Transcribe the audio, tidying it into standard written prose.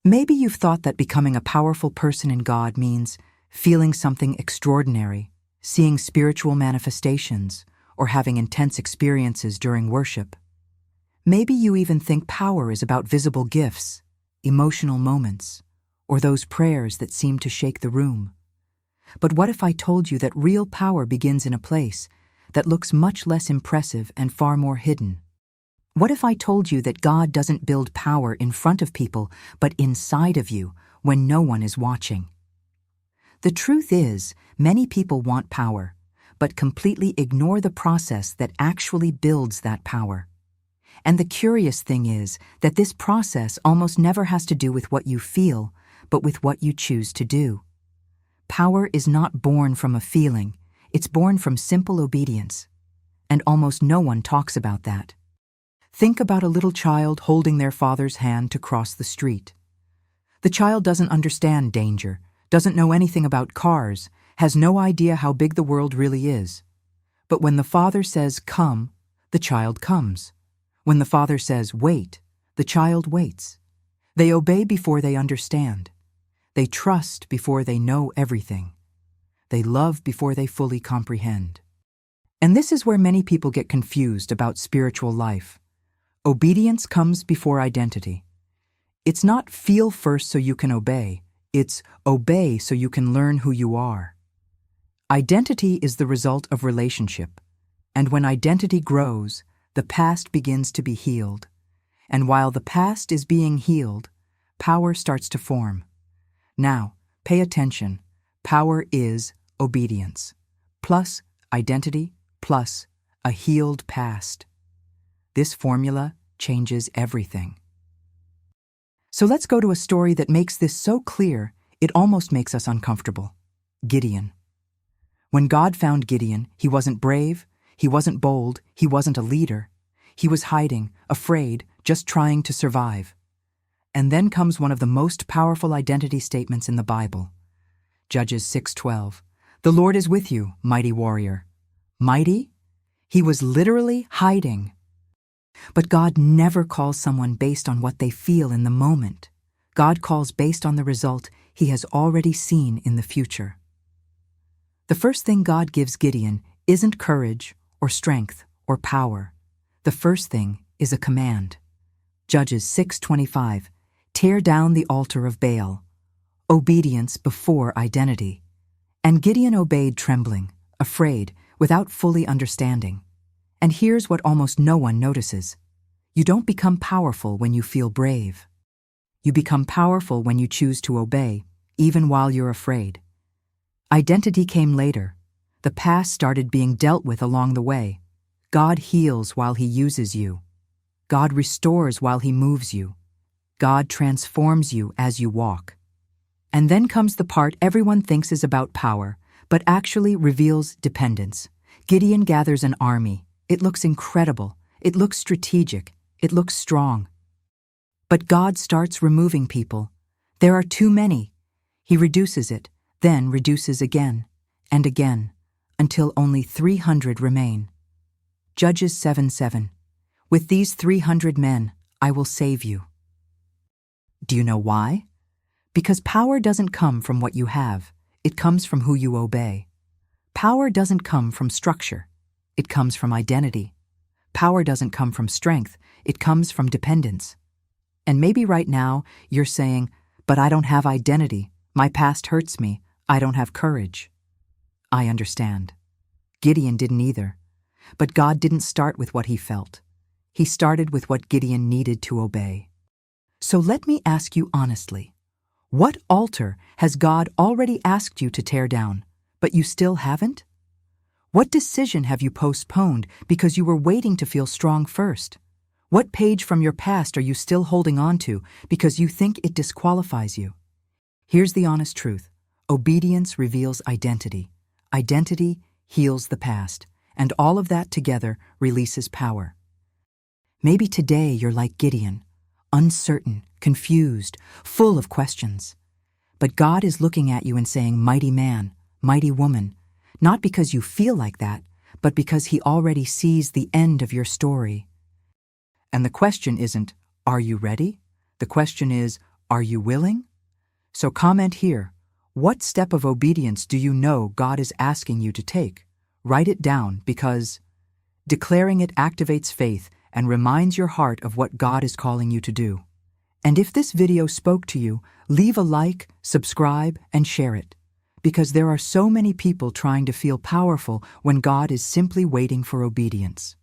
Maybe you've thought that becoming a powerful person in God means feeling something extraordinary, seeing spiritual manifestations, or having intense experiences during worship. Maybe you even think power is about visible gifts, emotional moments, or those prayers that seem to shake the room. But what if I told you that real power begins in a place that looks much less impressive and far more hidden? What if I told you that God doesn't build power in front of people, but inside of you when no one is watching? The truth is, many people want power, but completely ignore the process that actually builds that power. And the curious thing is that this process almost never has to do with what you feel, but with what you choose to do. Power is not born from a feeling, it's born from simple obedience. And almost no one talks about that. Think about a little child holding their father's hand to cross the street. The child doesn't understand danger, doesn't know anything about cars, has no idea how big the world really is. But when the father says, "Come," the child comes. When the father says, "Wait," the child waits. They obey before they understand. They trust before they know everything. They love before they fully comprehend. And this is where many people get confused about spiritual life. Obedience comes before identity. It's not feel first so you can obey, it's obey so you can learn who you are. Identity is the result of relationship, and when identity grows, the past begins to be healed. And while the past is being healed, power starts to form. Now, pay attention. Power is obedience, plus identity, plus a healed past. This formula changes everything. So let's go to a story that makes this so clear, it almost makes us uncomfortable. Gideon. When God found Gideon, he wasn't brave, he wasn't bold, he wasn't a leader. He was hiding, afraid, just trying to survive. And then comes one of the most powerful identity statements in the Bible. Judges 6:12. The Lord is with you, mighty warrior. Mighty? He was literally hiding. But God never calls someone based on what they feel in the moment. God calls based on the result he has already seen in the future. The first thing God gives Gideon isn't courage or strength or power. The first thing is a command. Judges 6:25. Tear down the altar of Baal. Obedience before identity. And Gideon obeyed trembling, afraid, without fully understanding. And here's what almost no one notices. You don't become powerful when you feel brave. You become powerful when you choose to obey, even while you're afraid. Identity came later. The past started being dealt with along the way. God heals while he uses you. God restores while he moves you. God transforms you as you walk. And then comes the part everyone thinks is about power, but actually reveals dependence. Gideon gathers an army. It looks incredible. It looks strategic. It looks strong. But God starts removing people. There are too many. He reduces it, then reduces again and again, until only 300 remain. Judges 7:7. With these 300 men, I will save you. Do you know why? Because power doesn't come from what you have. It comes from who you obey. Power doesn't come from structure. It comes from identity. Power doesn't come from strength. It comes from dependence. And maybe right now you're saying, but I don't have identity. My past hurts me. I don't have courage. I understand. Gideon didn't either. But God didn't start with what he felt. He started with what Gideon needed to obey. So let me ask you honestly, what altar has God already asked you to tear down, but you still haven't? What decision have you postponed because you were waiting to feel strong first? What page from your past are you still holding on to because you think it disqualifies you? Here's the honest truth. Obedience reveals identity. Identity heals the past, and all of that together releases power. Maybe today you're like Gideon, uncertain, confused, full of questions. But God is looking at you and saying, mighty man, mighty woman, not because you feel like that, but because he already sees the end of your story. And the question isn't, are you ready? The question is, Are you willing? So comment here. What step of obedience do you know God is asking you to take? Write it down because declaring it activates faith and reminds your heart of what God is calling you to do. And if this video spoke to you, leave a like, subscribe, and share it. Because there are so many people trying to feel powerful when God is simply waiting for obedience.